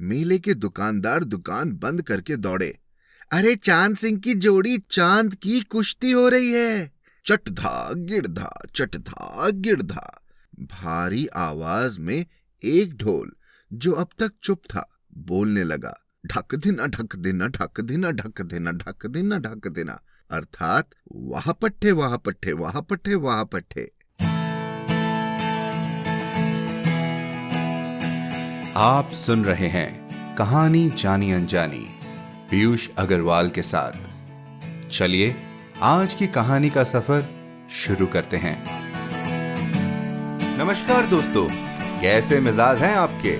मेले के दुकानदार दुकान बंद करके दौड़े। अरे चांद सिंह की जोड़ी चांद की कुश्ती हो रही है। चटधा गिरधा चटधा गिरधा। भारी आवाज में एक ढोल जो अब तक चुप था बोलने लगा, ढक देना ढक देना ढक देना ढक देना ढक देना ढक देना, अर्थात वाह पट्टे वाह पट्टे वाह पट्टे वाह पट्टे। आप सुन रहे हैं कहानी जानी अनजानी पीयूष अग्रवाल के साथ। चलिए आज की कहानी का सफर शुरू करते हैं। नमस्कार दोस्तों, कैसे मिजाज हैं आपके?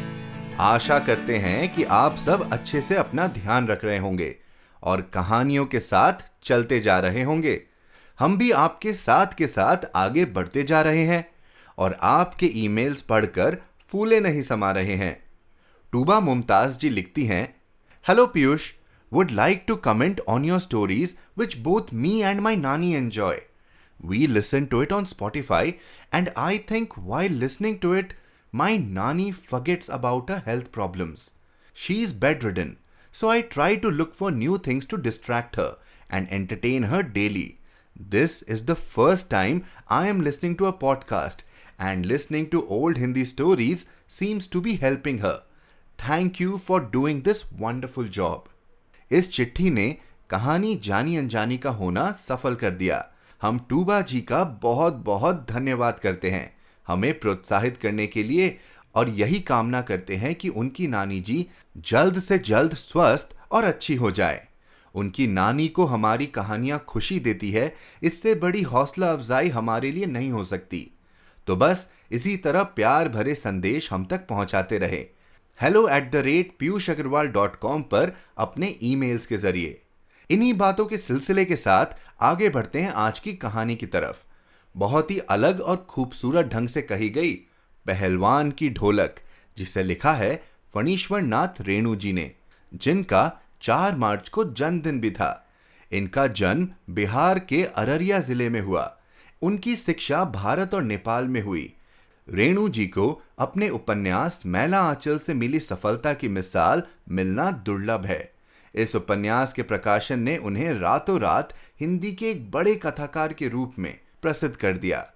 आशा करते हैं कि आप सब अच्छे से अपना ध्यान रख रहे होंगे और कहानियों के साथ चलते जा रहे होंगे। हम भी आपके साथ के साथ आगे बढ़ते जा रहे हैं और आपके ईमेल्स पढ़कर फूले नहीं समा रहे हैं। टूबा मुमताज जी लिखती हैं, hello Piyush, would like to comment on your stories which both me and my nanny enjoy. We listen to it on Spotify and I think while listening to it, my nanny forgets about her health problems. She is bedridden, so I try to look for new things to distract her and entertain her daily. This is the first time I am listening to a podcast and listening to old Hindi stories seems to be helping her. Thank you for doing this wonderful job. इस चिट्ठी ने कहानी जानी अनजानी का होना सफल कर दिया। हम टूबा जी का बहुत बहुत धन्यवाद करते हैं हमें प्रोत्साहित करने के लिए और यही कामना करते हैं कि उनकी नानी जी जल्द से जल्द स्वस्थ और अच्छी हो जाए। उनकी नानी को हमारी कहानियां खुशी देती है, इससे बड़ी हौसला अफजाई हमारे लिए नहीं हो सकती। तो बस इसी तरह प्यार भरे संदेश हम तक पहुंचाते रहे hello@piyushagarwal.com पर अपने ईमेल्स के जरिए। इन्हीं बातों के सिलसिले के साथ आगे बढ़ते हैं आज की कहानी की तरफ। बहुत ही अलग और खूबसूरत ढंग से कही गई पहलवान की ढोलक, जिसे लिखा है फणीश्वर नाथ रेणु जी ने, जिनका 4 मार्च को जन्मदिन भी था। इनका जन्म बिहार के अररिया जिले में हुआ। उनकी शिक्षा भारत और नेपाल में हुई। रेणु जी को अपने उपन्यास मैला आंचल से मिली सफलता की मिसाल मिलना दुर्लभ है। इस उपन्यास के प्रकाशन ने उन्हें रातों रात हिंदी के एक बड़े कथाकार के रूप में प्रसिद्ध कर दिया।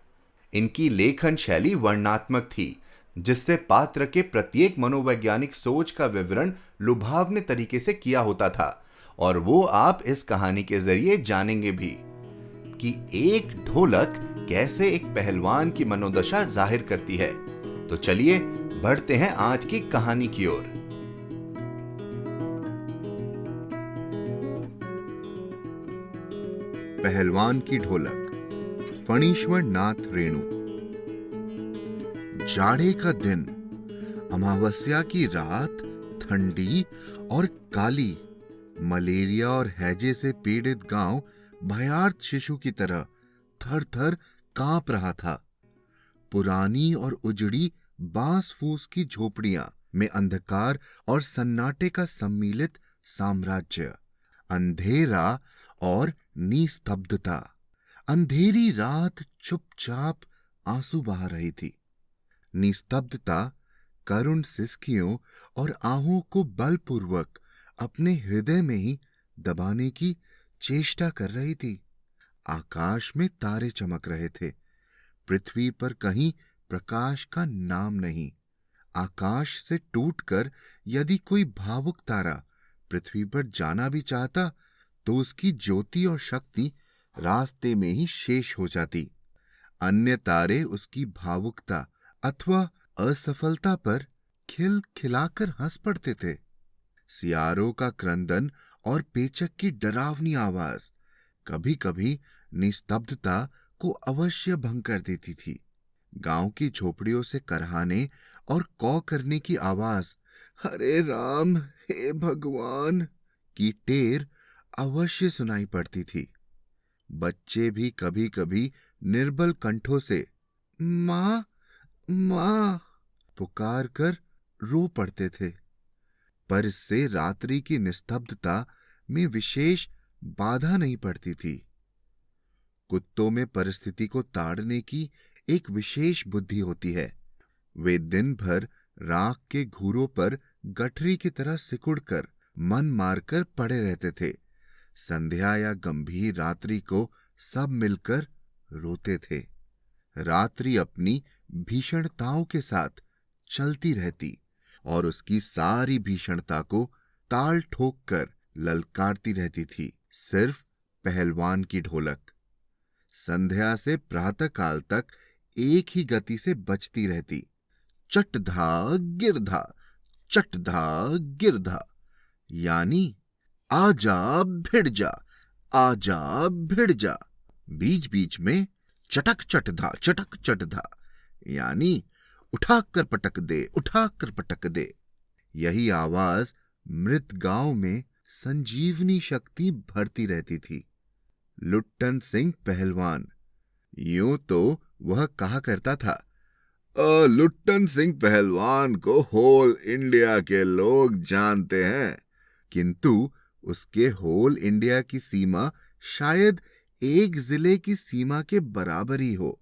इनकी लेखन शैली वर्णनात्मक थी, जिससे पात्र के प्रत्येक मनोवैज्ञानिक सोच का विवरण लुभावने तरीके से किया होता था, और वो आप इस कहानी के जरिए जानेंगे भी कि एक ढोलक कैसे एक पहलवान की मनोदशा जाहिर करती है। तो चलिए बढ़ते हैं आज की कहानी की ओर। पहलवान की ढोलक, फणीश्वर नाथ रेणु। जाड़े का दिन, अमावस्या की रात, ठंडी और काली, मलेरिया और हैजे से पीड़ित गांव भयार्त शिशु की तरह थर थर कांप रहा था। पुरानी और उजड़ी बांस फूस की झोपड़ियां में अंधकार और सन्नाटे का सम्मिलित साम्राज्य, अंधेरा और निस्तब्धता। अंधेरी रात चुपचाप आंसू बहा रही थी। निस्तब्धता करुण सिसकियों और आहों को बलपूर्वक अपने हृदय में ही दबाने की चेष्टा कर रही थी। आकाश में तारे चमक रहे थे। पृथ्वी पर कहीं प्रकाश का नाम नहीं। आकाश से टूटकर यदि कोई भावुक तारा पृथ्वी पर जाना भी चाहता तो उसकी ज्योति और शक्ति रास्ते में ही शेष हो जाती। अन्य तारे उसकी भावुकता अथवा असफलता पर खिल खिलाकर हंस पड़ते थे। सियारों का क्रंदन और पेचक की डरावनी आवाज कभी कभी निस्तब्धता को अवश्य भंग कर देती थी। गांव की झोपड़ियों से करहाने और कौ करने की आवाज, हरे राम हे भगवान की टेर अवश्य सुनाई पड़ती थी। बच्चे भी कभी कभी निर्बल कंठों से मां मां पुकार कर रो पड़ते थे। पर इससे रात्रि की निस्तब्धता में विशेष बाधा नहीं पड़ती थी। कुत्तों में परिस्थिति को ताड़ने की एक विशेष बुद्धि होती है। वे दिन भर राख के घूरों पर गठरी की तरह सिकुड़कर मन मारकर पड़े रहते थे। संध्या या गंभीर रात्रि को सब मिलकर रोते थे। रात्रि अपनी भीषणताओं के साथ चलती रहती और उसकी सारी भीषणता को ताल ठोक कर ललकारती रहती थी, सिर्फ पहलवान की ढोलक। संध्या से प्रातःकाल तक एक ही गति से बजती रहती, चटधा गिरधा, चटधा गिरधा, यानी आजा भिड़ जा, आजा भिड़ जा। बीच बीच में चटक चटधा, यानी उठा कर पटक दे, उठा कर पटक दे। यही आवाज मृत गांव में संजीवनी शक्ति भरती रहती थी। लुट्टन सिंह पहलवान, यूं तो वह कहा करता था, लुट्टन सिंह पहलवान को होल इंडिया के लोग जानते हैं, किंतु उसके होल इंडिया की सीमा शायद एक जिले की सीमा के बराबर ही हो।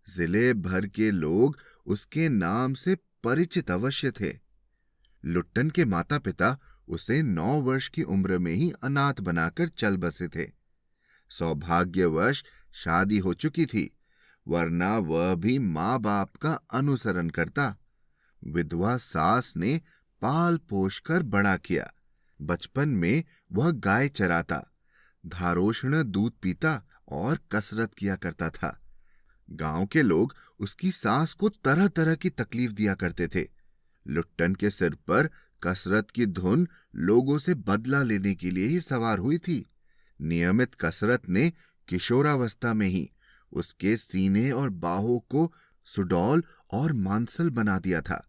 जिले भर के लोग उसके नाम से परिचित अवश्य थे। लुट्टन के माता पिता उसे 9 वर्ष की उम्र में ही अनाथ बनाकर चल बसे थे। सौभाग्यवश शादी हो चुकी थी, वरना वह भी माँ बाप का अनुसरण करता। विधवा सास ने पाल पोष कर बड़ा किया। बचपन में वह गाय चराता, धारोष्ण दूध पीता और कसरत किया करता था। गांव के लोग उसकी सास को तरह तरह की तकलीफ दिया करते थे। लुट्टन के सिर पर कसरत की धुन लोगों से बदला लेने के लिए ही सवार हुई थी। नियमित कसरत ने किशोरावस्था में ही उसके सीने और बाहों को सुडौल और मांसल बना दिया था।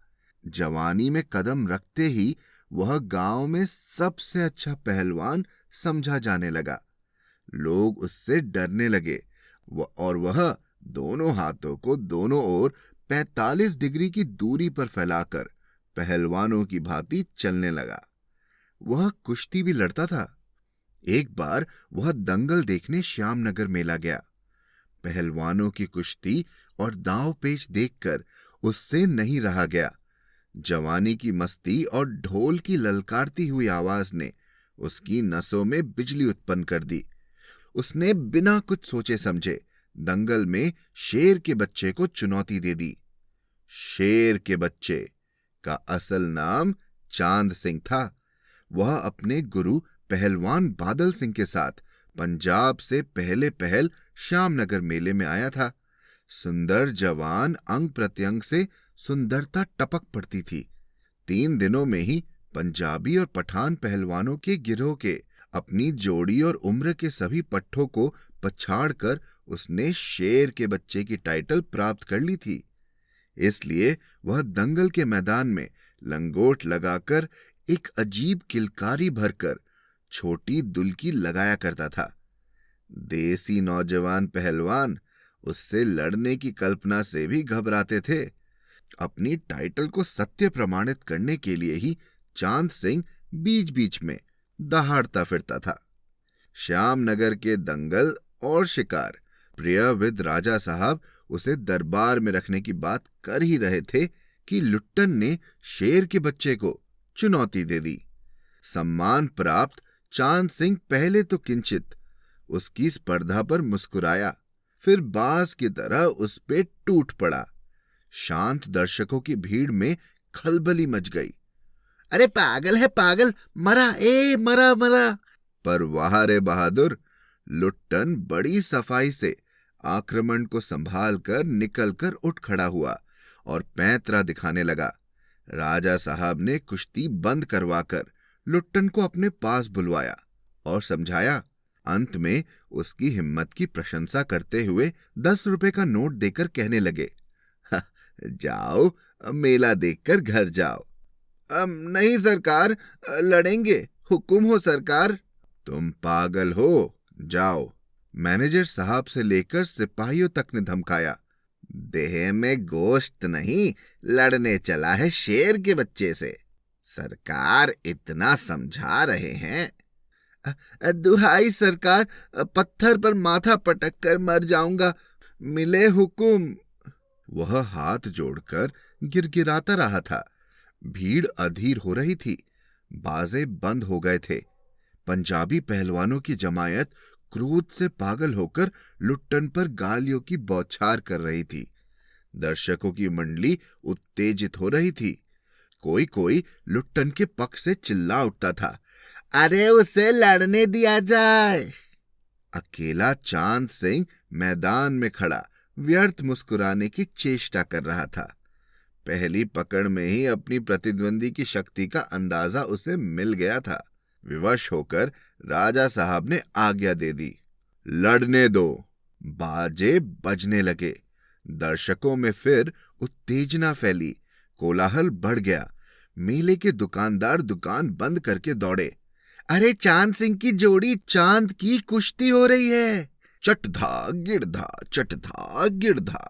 जवानी में कदम रखते ही वह गांव में सबसे अच्छा पहलवान समझा जाने लगा। लोग उससे डरने लगे और वह दोनों हाथों को दोनों ओर 45 डिग्री की दूरी पर फैलाकर पहलवानों की भांति चलने लगा। वह कुश्ती भी लड़ता था। एक बार वह दंगल देखने श्यामनगर मेला गया। पहलवानों की कुश्ती और दांव पेच देखकर उससे नहीं रहा गया। जवानी की मस्ती और ढोल की ललकारती हुई आवाज ने उसकी नसों में बिजली उत्पन्न कर दी। उसने बिना कुछ सोचे समझे दंगल में शेर के बच्चे को चुनौती दे दी। शेर के बच्चे का असल नाम चांद सिंह था। वह अपने गुरु पहलवान बादल सिंह के साथ पंजाब से पहले पहल श्यामनगर मेले में आया था। सुंदर जवान, अंग प्रत्यंग से सुंदरता टपक पड़ती थी। 3 दिनों में ही पंजाबी और पठान पहलवानों के गिरोह के अपनी जोड़ी और उम्र के सभी पट्टों को पछाड़कर उसने शेर के बच्चे की टाइटल प्राप्त कर ली थी। इसलिए वह दंगल के मैदान में लंगोट लगाकर एक अजीब किलकारी भरकर छोटी दुल्की लगाया करता था। देसी नौजवान पहलवान उससे लड़ने की कल्पना से भी घबराते थे। अपनी टाइटल को सत्य प्रमाणित करने के लिए ही चांद सिंह बीच बीच में दहाड़ता फिरता था। श्यामनगर के दंगल और शिकार प्रियविद राजा साहब उसे दरबार में रखने की बात कर ही रहे थे कि लुट्टन ने शेर के बच्चे को चुनौती दे दी। सम्मान प्राप्त चांद सिंह पहले तो किंचित उसकी स्पर्धा पर मुस्कुराया, फिर बाज की तरह उस पे टूट पड़ा। शांत दर्शकों की भीड़ में खलबली मच गई। अरे पागल है पागल, मरा, मरा मरा। पर वाह रे बहादुर, लुट्टन बड़ी सफाई से आक्रमण को संभाल कर निकल कर उठ खड़ा हुआ और पैंतरा दिखाने लगा। राजा साहब ने कुश्ती बंद करवाकर लुट्टन को अपने पास बुलवाया और समझाया। अंत में उसकी हिम्मत की प्रशंसा करते हुए 10 रुपए का नोट देकर कहने लगे, जाओ मेला देखकर घर जाओ। नहीं सरकार, लड़ेंगे, हुक्म हो सरकार। तुम पागल हो, जाओ। मैनेजर साहब से लेकर सिपाहियों तक ने धमकाया। देह में गोश्त नहीं, लड़ने चला है शेर के बच्चे से। सरकार इतना समझा रहे हैं। दुहाई सरकार, पत्थर पर माथा पटक कर मर जाऊंगा, मिले हुकुम। वह हाथ जोड़कर गिड़गिड़ाता रहा था। भीड़ अधीर हो रही थी। बाजे बंद हो गए थे। पंजाबी पहलवानों की जमायत क्रोध से पागल होकर लुट्टन पर गालियों की बौछार कर रही थी। दर्शकों की मंडली उत्तेजित हो रही थी। कोई कोई लुट्टन के पक्ष से चिल्ला उठता था, अरे उसे लड़ने दिया जाए। अकेला चांद सिंह मैदान में खड़ा व्यर्थ मुस्कुराने की चेष्टा कर रहा था। पहली पकड़ में ही अपनी प्रतिद्वंदी की शक्ति का अंदाजा उसे मिल गया था। विवश होकर राजा साहब ने आज्ञा दे दी, लड़ने दो। बाजे बजने लगे। दर्शकों में फिर उत्तेजना फैली। कोलाहल बढ़ गया। मेले के दुकानदार दुकान बंद करके दौड़े। अरे चांद सिंह की जोड़ी चांद की कुश्ती हो रही है। चटधा गिरधा चटधा गिरधा।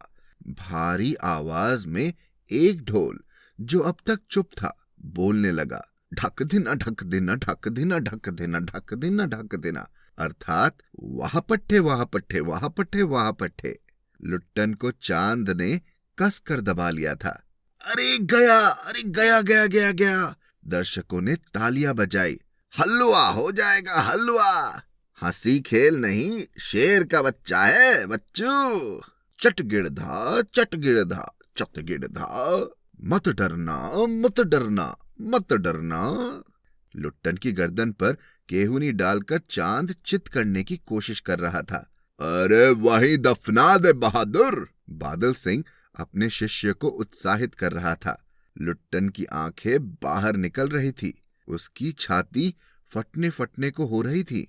भारी आवाज में एक ढोल जो अब तक चुप था बोलने लगा, ढक देना ढक देना ढक देना ढक देना ढक देना ढक देना, अर्थात वाह पट्टे वाह पट्टे वाह पट्टे वाह पट्टे। लुट्टन को चांद ने कस कर दबा लिया था। अरे गया गया गया गया गया। दर्शकों ने तालियां बजाई। हलवा हो जाएगा हलवा। हंसी खेल नहीं, शेर का बच्चा है बच्चू। चट गिरधा चट गिरधा चट गिरधा। मत डरना मत डरना मत डरना। लुट्टन की गर्दन पर केहूनी डालकर चांद चित करने की कोशिश कर रहा था। अरे वहीं दफना दे बहादुर। बादल सिंह अपने शिष्य को उत्साहित कर रहा था। लुट्टन की आंखें बाहर निकल रही थी। उसकी छाती फटने फटने को हो रही थी।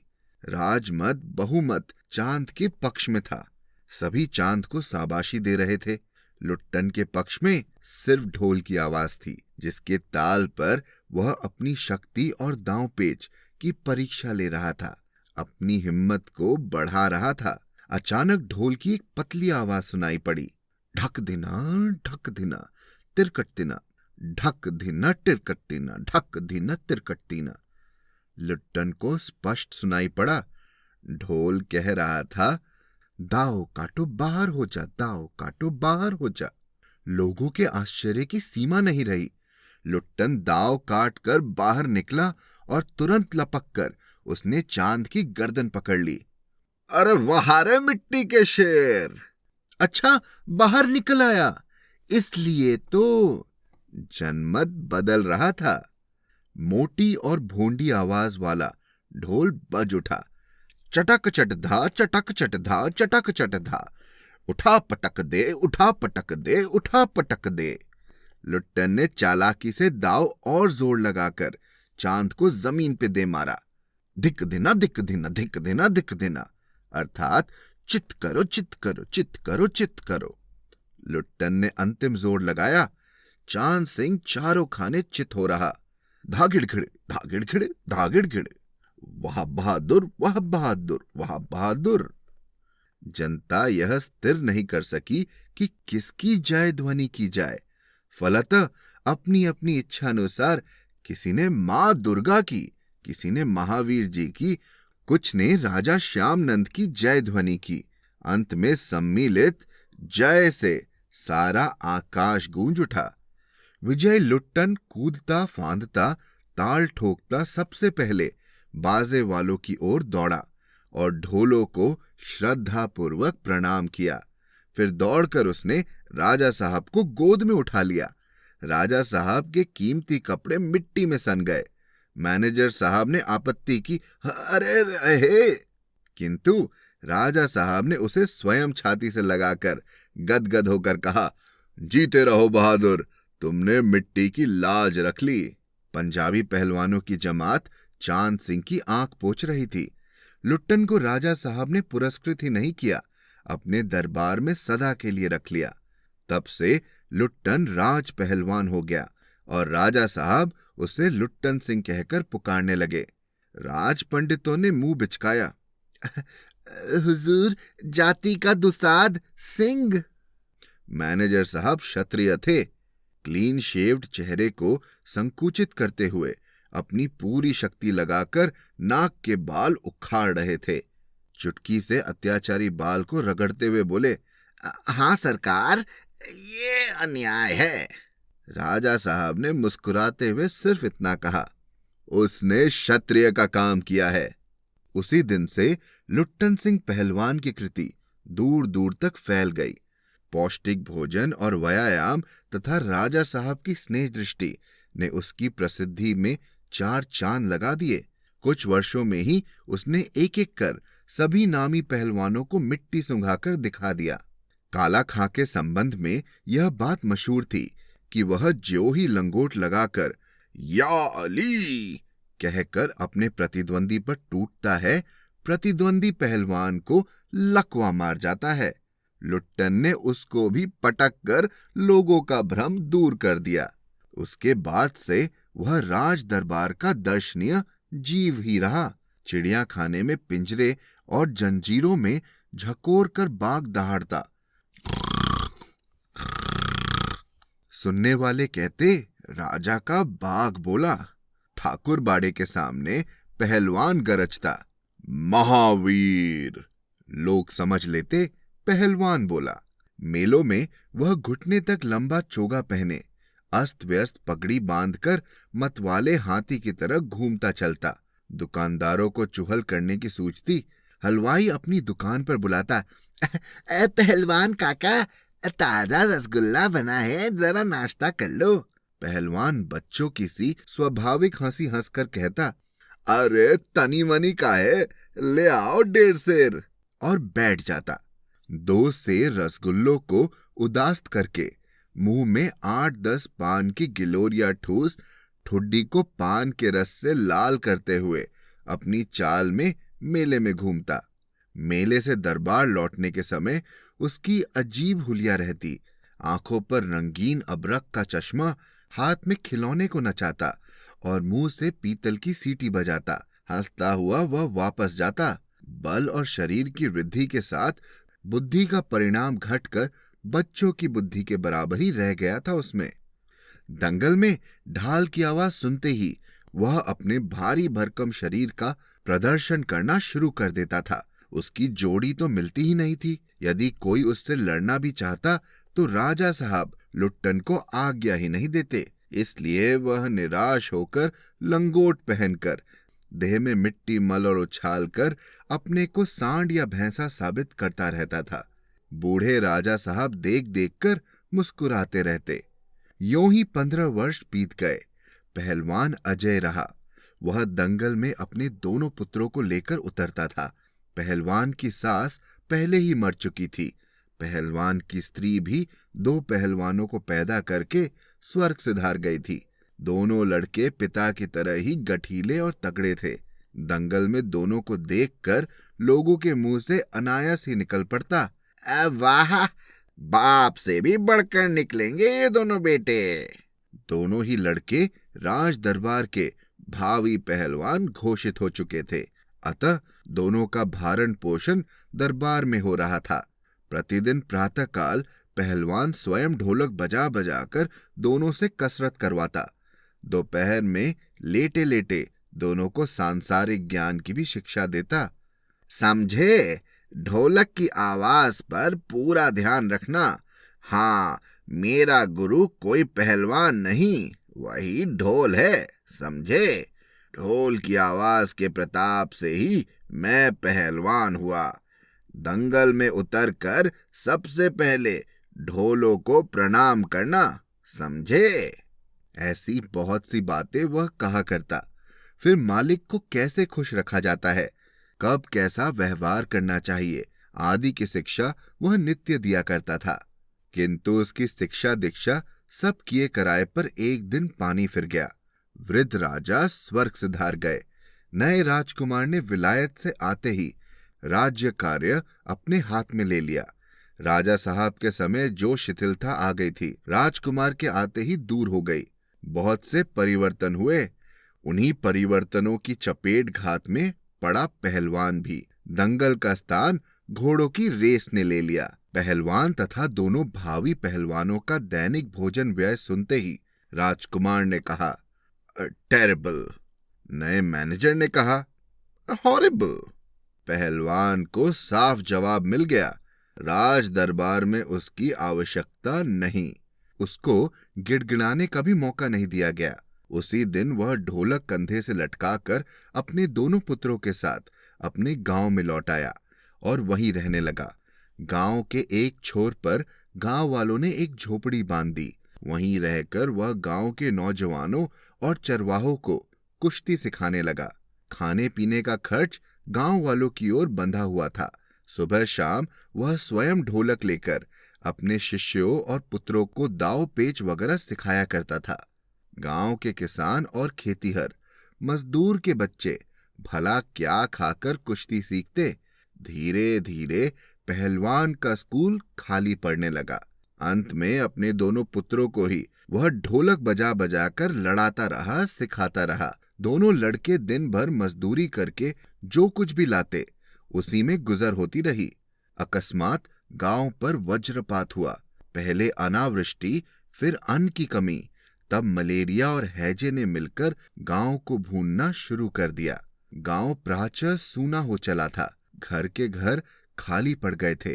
राजमत बहुमत चांद के पक्ष में था। सभी चांद को शाबाशी दे रहे थे। लुट्टन के पक्ष में सिर्फ ढोल की आवाज थी, जिसके ताल पर वह अपनी शक्ति और दांव पेच की परीक्षा ले रहा था, अपनी हिम्मत को बढ़ा रहा था। अचानक ढोल की एक पतली आवाज सुनाई पड़ी, ढक देना तिरकट देना, ढक देना टिरकट देना, ढक देना तिरकट देना। लुट्टन को स्पष्ट सुनाई पड़ा। ढोल कह रहा था, दाव काटो बाहर हो जा, दाव काटो बाहर हो जा। लोगों के आश्चर्य की सीमा नहीं रही। लुट्टन दाव काट कर बाहर निकला और तुरंत लपक कर उसने चांद की गर्दन पकड़ ली। अरे वाह रे मिट्टी के शेर, अच्छा बाहर निकल आया, इसलिए तो। जनमत बदल रहा था। मोटी और भोंडी आवाज वाला ढोल बज उठा। चटक चटधा चटक चटधा चटक चटधा। उठा पटक दे उठा पटक दे उठा पटक दे। लुट्टन ने चालाकी से दाव और जोर लगाकर चांद को जमीन पे दे मारा। धिक देना धिक देना धिक देना धिक देना, अर्थात चित करो चित करो चित करो चित करो। लुट्टन ने अंतिम जोर लगाया। चांद सिंह चारों खाने चित हो रहा। धागिड़ खिड़े धागिड़ खिड़े धागिड़ खिड़े। वाह बहादुर वाह बहादुर वाह बहादुर। जनता यह स्थिर नहीं कर सकी कि किसकी जय ध्वनि की जाए। फलतः अपनी अपनी इच्छा अनुसार किसी ने मां दुर्गा की, किसी ने महावीर जी की, कुछ ने राजा श्यामनंद की जय ध्वनि की। अंत में सम्मिलित जय से सारा आकाश गूंज उठा। विजय लुट्टन कूदता फांदता ताल ठोकता सबसे पहले बाजे वालों की ओर दौड़ा और ढोलों को श्रद्धापूर्वक प्रणाम किया। फिर दौड़कर उसने राजा साहब को गोद में उठा लिया। राजा साहब के कीमती कपड़े मिट्टी में सन गए। मैनेजर साहब ने आपत्ति की, अरे रहे, किंतु राजा साहब ने उसे स्वयं छाती से लगाकर गदगद होकर कहा, जीते रहो बहादुर, तुमने मिट्टी की लाज रख ली। पंजाबी पहलवानों की जमात चांद सिंह की आंख पोंछ रही थी। लुट्टन को राजा साहब ने पुरस्कृत ही नहीं किया, अपने दरबार में सदा के लिए रख लिया। तब से लुट्टन राज पहलवान हो गया और राजा साहब उसे लुट्टन सिंह कहकर पुकारने लगे। राज पंडितों ने मुंह बिचकाया, हुजूर जाति का दुसाद सिंह। मैनेजर साहब क्षत्रिय थे। क्लीन शेव्ड चेहरे को संकुचित करते हुए अपनी पूरी शक्ति लगाकर नाक के बाल उखाड़ रहे थे। चुटकी से अत्याचारी बाल को रगड़ते हुए बोले, हाँ सरकार, ये अन्याय है। राजा साहब ने मुस्कुराते हुए सिर्फ इतना कहा, उसने क्षत्रिय का काम किया है। उसी दिन से लुट्टन सिंह पहलवान की कृति दूर दूर तक फैल गई। पौष्टिक भोजन और व्यायाम तथा राजा साहब की स्नेह दृष्टि ने उसकी प्रसिद्धि में 4 चांद लगा दिए। कुछ वर्षों में ही उसने एक एक कर सभी नामी पहलवानों को मिट्टी सुंघाकर दिखा दिया। काला खां के संबंध में यह बात मशहूर थी कि वह ज्यों ही लंगोट लगाकर या अली कहकर अपने प्रतिद्वंदी पर टूटता है, प्रतिद्वंदी पहलवान को लकवा मार जाता है। लुट्टन ने उसको भी पटक कर लोगों का भ्रम दूर कर दिया। उसके बाद से वह राज दरबार का दर्शनीय जीव ही रहा। चिड़िया खाने में पिंजरे और जंजीरों में झकोर कर बाघ दहाड़ता। सुनने वाले कहते, राजा का बाघ बोला। ठाकुर बाड़े के सामने पहलवान गरजता, महावीर। लोग समझ लेते पहलवान बोला। मेलों में वह घुटने तक लंबा चोगा पहने अस्त व्यस्त पगड़ी बांधकर मतवाले हाथी की तरह घूमता चलता। दुकानदारों को चुहल करने की सूझती। हलवाई अपनी दुकान पर बुलाता, पहलवान काका, ताजा रसगुल्ला बना है, जरा नाश्ता कर लो। पहलवान बच्चों की सी स्वाभाविक हंसी हंसकर कहता, अरे तनी मनी का है, ले आओ 1.5 सेर, और बैठ जाता। 2 सेर रसगुल्लों को उदास्त करके मुंह में 8-10 पान की गिलोरिया ठूस ठुड्डी को पान के रस से लाल करते हुए अपनी चाल में मेले में घूमता। मेले से दरबार लौटने के समय उसकी अजीब हुलिया रहती। आंखों पर रंगीन अबरक का चश्मा, हाथ में खिलौने को नचाता और मुंह से पीतल की सीटी बजाता। हंसता हुआ वह वापस जाता। बल और शरीर की वृद्धि के साथ बुद्धि का परिणाम घटकर बच्चों की बुद्धि के बराबर ही रह गया था उसमें। दंगल में ढाल की आवाज सुनते ही वह अपने भारी भरकम शरीर का प्रदर्शन करना शुरू कर देता था। उसकी जोड़ी तो मिलती ही नहीं थी। यदि कोई उससे लड़ना भी चाहता तो राजा साहब लुट्टन को आज्ञा ही नहीं देते। इसलिए वह निराश होकर लंगोट पहनकर देह में मिट्टी मल और उछाल कर अपने को सांड या भैंसा साबित करता रहता था। बूढ़े राजा साहब देख देख कर मुस्कुराते रहते। यूं ही 15 वर्ष बीत गए। पहलवान अजय रहा। वह दंगल में अपने दोनों पुत्रों को लेकर उतरता था। पहलवान की सास पहले ही मर चुकी थी। पहलवान की स्त्री भी 2 पहलवानों को पैदा करके स्वर्ग सिधार गई थी। दोनों लड़के पिता की तरह ही गठीले और तगड़े थे। दंगल में दोनों को देखकर लोगों के मुंह से अनायास ही निकल पड़ता, वाह, बाप से भी बढ़कर निकलेंगे ये दोनों बेटे। दोनों ही लड़के राज दरबार के भावी पहलवान घोषित हो चुके थे। अतः दोनों का भारण पोषण दरबार में हो रहा था। प्रतिदिन प्रातःकाल पहलवान स्वयं ढोलक बजा बजाकर दोनों से कसरत करवाता। दोपहर में लेटे लेटे दोनों को सांसारिक ज्ञान की भी शिक्षा देता। समझे, ढोलक की आवाज पर पूरा ध्यान रखना। हाँ, मेरा गुरु कोई पहलवान नहीं, वही ढोल है, समझे। ढोल की आवाज के प्रताप से ही मैं पहलवान हुआ। दंगल में उतरकर सबसे पहले ढोलों को प्रणाम करना, समझे। ऐसी बहुत सी बातें वह कहा करता। फिर मालिक को कैसे खुश रखा जाता है, कब कैसा व्यवहार करना चाहिए आदि की शिक्षा वह नित्य दिया करता था। किंतु उसकी शिक्षा दीक्षा सब किए कराए पर एक दिन पानी फिर गया। वृद्ध राजा स्वर्ग सिधार गए। नए राजकुमार ने विलायत से आते ही राज्य कार्य अपने हाथ में ले लिया। राजा साहब के समय जो शिथिलता आ गई थी, राजकुमार के आते ही दूर हो गई। बहुत से परिवर्तन हुए। उन्हीं परिवर्तनों की चपेट घात में पड़ा पहलवान भी। दंगल का स्थान घोड़ों की रेस ने ले लिया। पहलवान तथा दोनों भावी पहलवानों का दैनिक भोजन व्यय सुनते ही राजकुमार ने कहा, टेरिबल। नए मैनेजर ने कहा, हॉरिबल। पहलवान को साफ जवाब मिल गया, राज दरबार में उसकी आवश्यकता नहीं। उसको गिड़गिड़ाने का भी मौका नहीं दिया गया। उसी दिन वह ढोलक कंधे से लटकाकर अपने दोनों पुत्रों के साथ अपने गांव में लौट आया और वहीं रहने लगा। गांव के एक छोर पर गांव वालों ने एक झोपड़ी बांध दी। वहीं रहकर वह गांव के नौजवानों और चरवाहों को कुश्ती सिखाने लगा। खाने पीने का खर्च गांव वालों की ओर बंधा हुआ था। सुबह शाम वह स्वयं ढोलक लेकर अपने शिष्यों और पुत्रों को दाव पेच वगैरह सिखाया करता था। गांव के किसान और खेतीहर मजदूर के बच्चे भला क्या खाकर कुश्ती सीखते। धीरे धीरे पहलवान का स्कूल खाली पड़ने लगा। अंत में अपने दोनों पुत्रों को ही वह ढोलक बजा बजा कर लड़ाता रहा, सिखाता रहा। दोनों लड़के दिन भर मजदूरी करके जो कुछ भी लाते उसी में गुजर होती रही। अकस्मात गांव पर वज्रपात हुआ। पहले अनावृष्टि, फिर अन्न की कमी, तब मलेरिया और हैजे ने मिलकर गांव को भूनना शुरू कर दिया। गांव प्रायः सूना हो चला था। घर के घर खाली पड़ गए थे।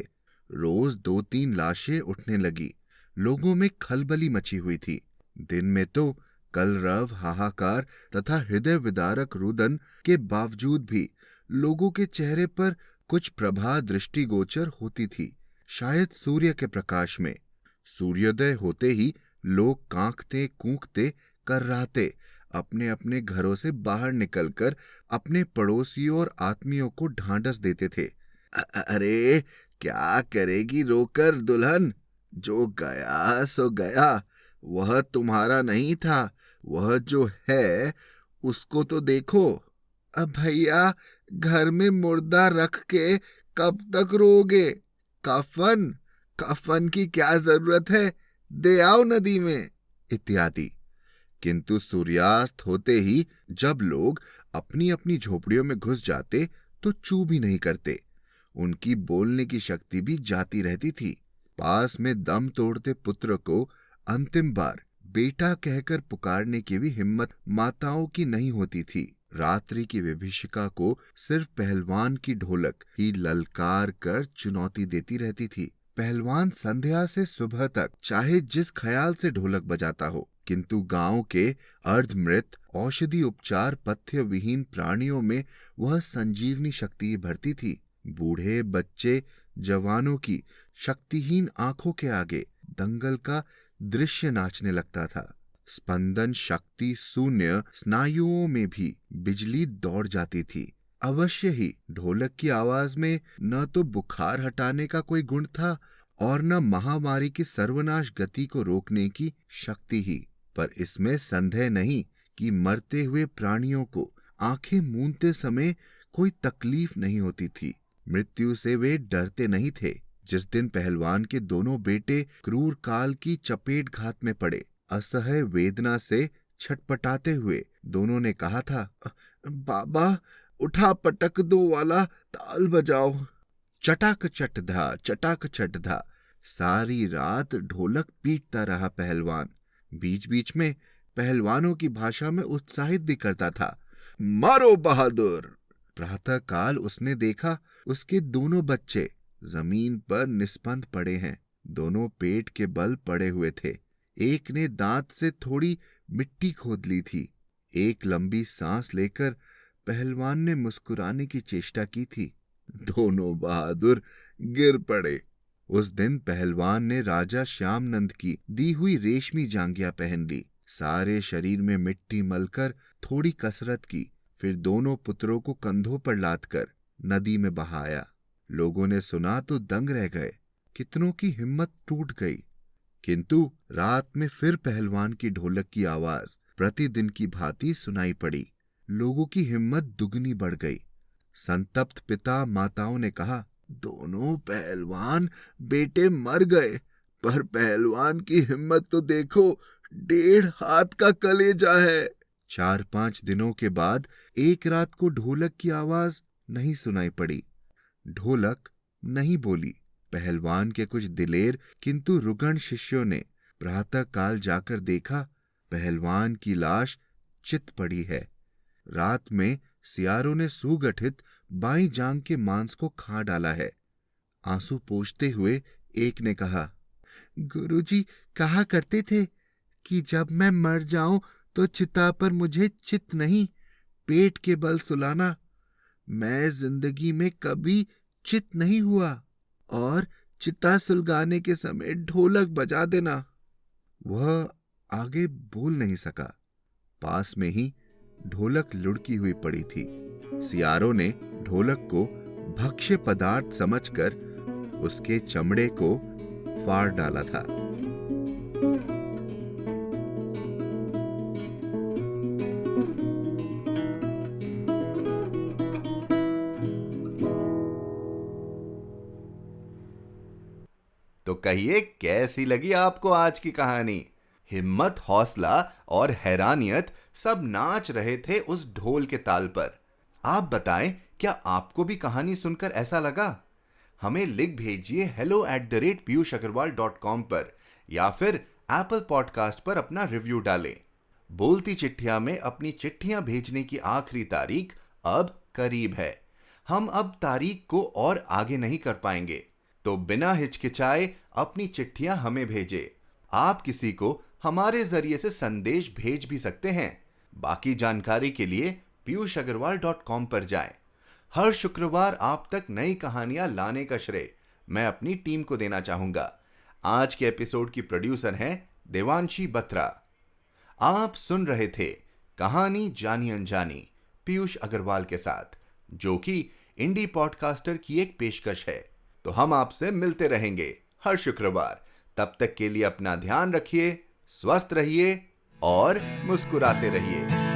रोज 2-3 लाशें उठने लगी। लोगों में खलबली मची हुई थी। दिन में तो कलरव, हाहाकार तथा हृदय विदारक रुदन के बावजूद भी लोगों के चेहरे पर कुछ प्रभा दृष्टिगोचर होती थी, शायद सूर्य के प्रकाश में। सूर्योदय होते ही लोग कांखते कूकते कर्राते अपने अपने घरों से बाहर निकलकर अपने पड़ोसियों और आत्मियों को ढांढस देते थे। अरे क्या करेगी रोकर दुल्हन, जो गया सो गया, वह तुम्हारा नहीं था, वह जो है उसको तो देखो। अब भैया घर में मुर्दा रख के कब तक रोगे? कफन की क्या जरूरत है, दे आओ नदी में, इत्यादि। किंतु सूर्यास्त होते ही जब लोग अपनी अपनी झोपड़ियों में घुस जाते तो चू भी नहीं करते। उनकी बोलने की शक्ति भी जाती रहती थी। पास में दम तोड़ते पुत्र को अंतिम बार बेटा कहकर पुकारने की भी हिम्मत माताओं की नहीं होती थी। रात्रि की विभीषिका को सिर्फ पहलवान की ढोलक ही ललकार कर चुनौती देती रहती थी। पहलवान संध्या से सुबह तक चाहे जिस ख्याल से ढोलक बजाता हो, किंतु गांव के अर्धमृत औषधि उपचार पथ्य विहीन प्राणियों में वह संजीवनी शक्ति भरती थी। बूढ़े बच्चे जवानों की शक्तिहीन आंखों के आगे दंगल का दृश्य नाचने लगता था। स्पंदन शक्ति शून्य स्नायुओं में भी बिजली दौड़ जाती थी। अवश्य ही ढोलक की आवाज में न तो बुखार हटाने का कोई गुण था और न महामारी की सर्वनाश गति को रोकने की शक्ति ही। पर इसमें संदेह नहीं कि मरते हुए प्राणियों को आंखें मूंदते समय कोई तकलीफ नहीं होती थी। मृत्यु से वे डरते नहीं थे। जिस दिन पहलवान के दोनों बेटे क्रूर काल की चपेट घात में पड़े, असह्य वेदना से छटपटाते हुए दोनों ने कहा था, बाबा उठा पटक दो वाला ताल बजाओ। चटाक चट धा सारी रात ढोलक पीटता रहा पहलवान। बीच बीच में पहलवानों की भाषा में उत्साहित भी करता था, मारो बहादुर। प्रातः काल उसने देखा उसके दोनों बच्चे जमीन पर निस्पंद पड़े हैं। दोनों पेट के बल पड़े हुए थे। एक ने दांत से थोड़ी मिट्टी खोद ली थी। एक लंबी सांस लेकर पहलवान ने मुस्कुराने की चेष्टा की थी। दोनों बहादुर गिर पड़े। उस दिन पहलवान ने राजा श्यामनंद की दी हुई रेशमी जांघिया पहन ली। सारे शरीर में मिट्टी मलकर थोड़ी कसरत की, फिर दोनों पुत्रों को कंधों पर लादकर नदी में बहाया। लोगों ने सुना तो दंग रह गए। कितनों की हिम्मत टूट गई। किंतु रात में फिर पहलवान की ढोलक की आवाज प्रतिदिन की भांति सुनाई पड़ी। लोगों की हिम्मत दुगनी बढ़ गई। संतप्त पिता माताओं ने कहा, दोनों पहलवान बेटे मर गए, पर पहलवान की हिम्मत तो देखो, 1.5 हाथ का कलेजा है। 4-5 दिनों के बाद एक रात को ढोलक की आवाज नहीं सुनाई पड़ी। ढोलक नहीं बोली। पहलवान के कुछ दिलेर किंतु रुग्ण शिष्यों ने प्रातः काल जाकर देखा, पहलवान की लाश चित पड़ी है। रात में सियारों ने सुगठित बाईं जांघ के मांस को खा डाला है। आंसू पोंछते हुए एक ने कहा, गुरुजी कहा करते थे कि जब मैं मर जाऊं तो चिता पर मुझे चित नहीं, पेट के बल सुलाना। मैं जिंदगी में कभी चित नहीं हुआ, और चिता सुलगाने के समय ढोलक बजा देना। वह आगे बोल नहीं सका। पास में ही ढोलक लुढ़की हुई पड़ी थी। सियारों ने ढोलक को भक्ष्य पदार्थ समझकर उसके चमड़े को फाड़ डाला था। तो कहिए, कैसी लगी आपको आज की कहानी? हिम्मत, हौसला और हैरानियत सब नाच रहे थे उस ढोल के ताल पर। आप बताएं, क्या आपको भी कहानी सुनकर ऐसा लगा? हमें लिख भेजिए hello@piyushagarwal.com पर, या फिर एप्पल पॉडकास्ट पर अपना रिव्यू डालें। बोलती चिट्ठियां में अपनी चिट्ठियां भेजने की आखिरी तारीख अब करीब है। हम अब तारीख को और आगे नहीं कर पाएंगे, तो बिना हिचकिचाए अपनी चिट्ठियां हमें भेजें। आप किसी को हमारे जरिए से संदेश भेज भी सकते हैं। बाकी जानकारी के लिए piyushagarwal.com पर जाएं। हर शुक्रवार आप तक नई कहानियां लाने का श्रेय मैं अपनी टीम को देना चाहूंगा। आज के एपिसोड की प्रोड्यूसर हैं देवांशी बत्रा। आप सुन रहे थे कहानी जानी अनजानी पीयूष अग्रवाल के साथ, जो कि इंडी पॉडकास्टर की एक पेशकश है। तो हम आपसे मिलते रहेंगे हर शुक्रवार। तब तक के लिए अपना ध्यान रखिए, स्वस्थ रहिए और मुस्कुराते रहिए।